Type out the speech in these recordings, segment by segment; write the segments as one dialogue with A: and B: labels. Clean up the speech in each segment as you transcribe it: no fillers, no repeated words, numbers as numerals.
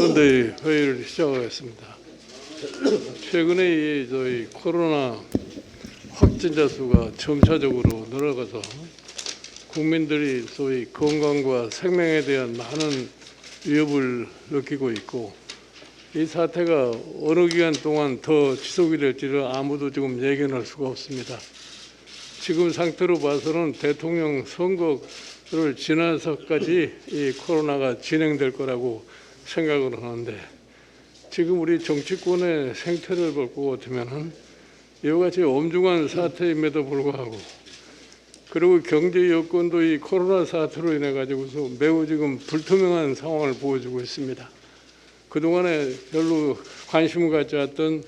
A: 선대위 회의를 시작하겠습니다. 최근에 저희 코로나 확진자 수가 점차적으로 늘어가서 국민들이 소위 건강과 생명에 대한 많은 위협을 느끼고 있고, 이 사태가 어느 기간 동안 더 지속이 될지를 아무도 지금 예견할 수가 없습니다. 지금 상태로 봐서는 대통령 선거를 지나서까지 이 코로나가 진행될 거라고 생각을 하는데, 지금 우리 정치권의 생태를 볼 것 같으면은 이와 같이 엄중한 사태임에도 불구하고, 그리고 경제 여건도 이 코로나 사태로 인해 가지고서 매우 지금 불투명한 상황을 보여주고 있습니다. 그동안에 별로 관심을 갖지 않았던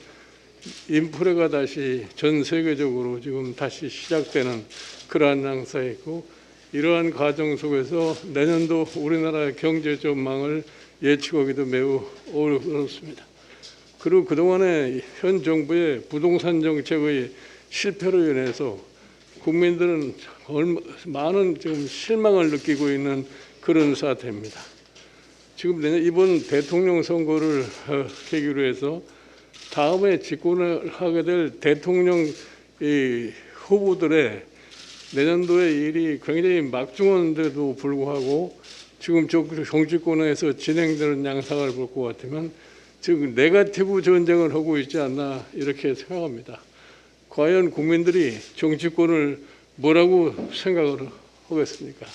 A: 인플레가 다시 전 세계적으로 지금 다시 시작되는 그러한 양상이 있고, 이러한 과정 속에서 내년도 우리나라의 경제 전망을 예측하기도 매우 어렵습니다. 그리고 그동안에 현 정부의 부동산 정책의 실패로 인해서 국민들은 많은 지금 실망을 느끼고 있는 그런 사태입니다. 지금 이번 대통령 선거를 계기로 해서 다음에 집권을 하게 될 대통령 후보들의 내년도의 일이 굉장히 막중한데도 불구하고 지금 정치권에서 진행되는 양상을 볼 것 같으면 지금 네거티브 전쟁을 하고 있지 않나 이렇게 생각합니다. 과연 국민들이 정치권을 뭐라고 생각을 하겠습니까?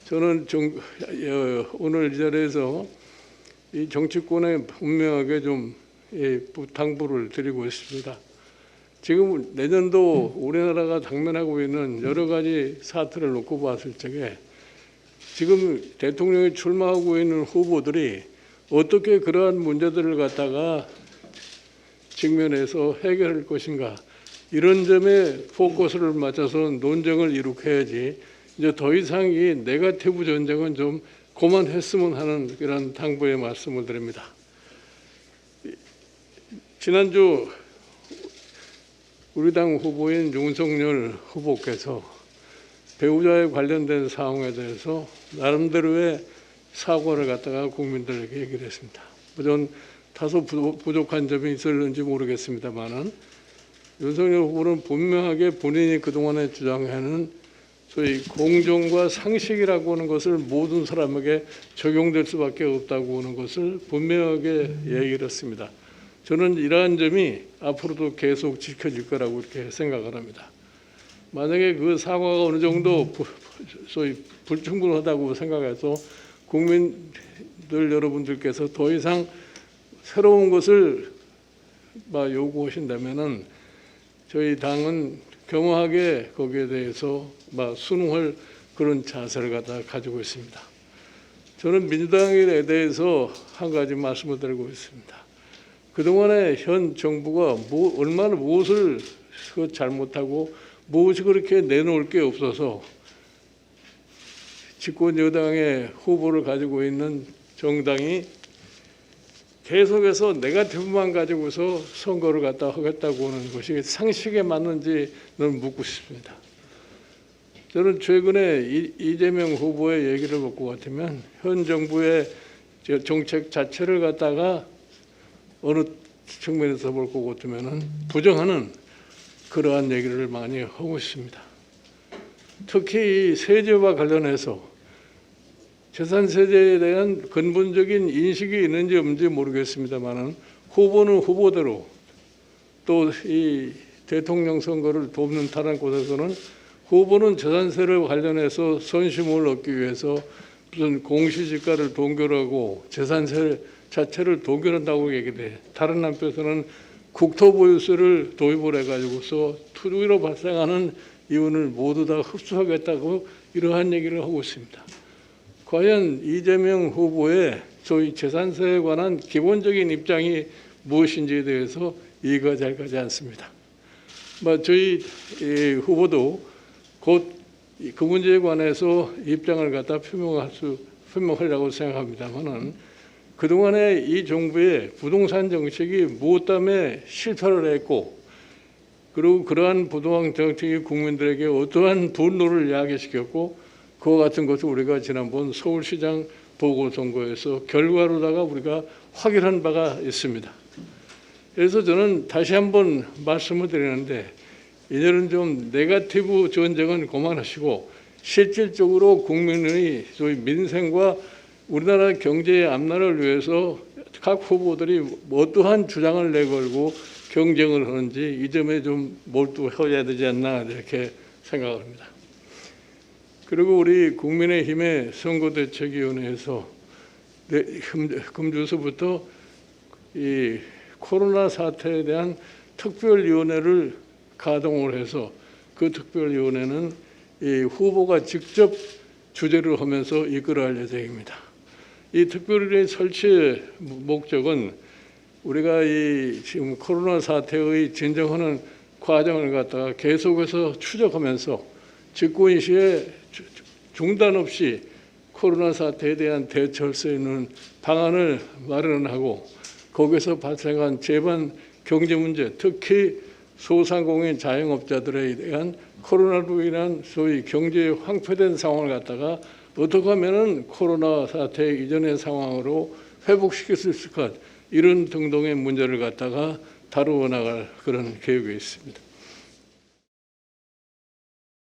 A: 저는 오늘 이 자리에서 이 정치권에 분명하게 좀 당부를 드리고 있습니다. 지금 내년도 우리나라가 당면하고 있는 여러 가지 사태를 놓고 봤을 적에 지금 대통령이 출마하고 있는 후보들이 어떻게 그러한 문제들을 갖다가 직면해서 해결할 것인가, 이런 점에 포커스를 맞춰서 논쟁을 이룩해야지, 이제 더 이상 이 네거티브 전쟁은 좀 그만했으면 하는 그런 당부의 말씀을 드립니다. 지난주 우리 당 후보인 윤석열 후보께서 배우자에 관련된 사항에 대해서 나름대로의 사과를 갖다가 국민들에게 얘기를 했습니다. 물론 다소 부족한 점이 있었는지 모르겠습니다만은, 윤석열 후보는 분명하게 본인이 그동안에 주장하는 소위 공정과 상식이라고 하는 것을 모든 사람에게 적용될 수밖에 없다고 하는 것을 분명하게 얘기를 했습니다. 저는 이러한 점이 앞으로도 계속 지켜질 거라고 이렇게 생각을 합니다. 만약에 그 사과가 어느 정도 소위 불충분하다고 생각해서 국민들 여러분들께서 더 이상 새로운 것을 요구하신다면은 저희 당은 겸허하게 거기에 대해서 순응할 그런 자세를 가지고 있습니다. 저는 민주당에 대해서 한 가지 말씀을 드리고 있습니다. 그동안에 현 정부가 얼마나 무엇을 잘못하고 무엇이 그렇게 내놓을 게 없어서 집권 여당의 후보를 가지고 있는 정당이 계속해서 네거티브만 가지고서 선거를 갖다 하겠다고 하는 것이 상식에 맞는지는 묻고 싶습니다. 저는 최근에 이재명 후보의 얘기를 볼 것 같으면 현 정부의 정책 자체를 갖다가 어느 측면에서 볼 것 같으면 부정하는 그러한 얘기를 많이 하고 있습니다. 특히 이 세제와 관련해서 재산세제에 대한 근본적인 인식이 있는지 없는지 모르겠습니다만은, 후보는 후보대로 또 이 대통령 선거를 돕는 다른 곳에서는 후보는 재산세를 관련해서 선심을 얻기 위해서 무슨 공시지가를 동결하고 재산세 자체를 동결한다고 얘기를 해. 다른 한편에서는 국토보유세를 도입을 해가지고서 투기로 발생하는 이윤을 모두 다 흡수하겠다고 이러한 얘기를 하고 있습니다. 과연 이재명 후보의 소위 재산세에 관한 기본적인 입장이 무엇인지에 대해서 이해가 잘 가지 않습니다. 저희 후보도 곧 그 문제에 관해서 입장을 갖다 표명하려고 생각합니다만은, 그동안에 이 정부의 부동산 정책이 무엇 때문에 실패를 했고, 그리고 그러한 부동산 정책이 국민들에게 어떠한 분노를 야기시켰고, 그와 같은 것을 우리가 지난번 서울시장 보궐선거에서 결과로다가 우리가 확인한 바가 있습니다. 그래서 저는 다시 한번 말씀을 드리는데 이제는 좀 네거티브 전쟁은 그만하시고 실질적으로 국민의 소위 민생과 우리나라 경제의 앞날을 위해서 각 후보들이 어떠한 주장을 내걸고 경쟁을 하는지 이 점에 좀 몰두해야 되지 않나 이렇게 생각합니다. 그리고 우리 국민의힘의 선거대책위원회에서 금주서부터 이 코로나 사태에 대한 특별위원회를 가동을 해서 그 특별위원회는 이 후보가 직접 주재를 하면서 이끌어갈 예정입니다. 이 특별위원회 설치의 목적은 우리가 이 지금 코로나 사태의 진정하는 과정을 갖다가 계속해서 추적하면서 집권 시에 중단 없이 코로나 사태에 대한 대처할 수 있는 방안을 마련하고 거기서 발생한 재반 경제 문제, 특히 소상공인 자영업자들에 대한 코로나로 인한 소위 경제 황폐된 상황을 갖다가 어떻게 하면은 코로나 사태 이전의 상황으로 회복시킬 수 있을까 이런 등등의 문제를 갖다가 다루어 나갈 그런 계획이 있습니다.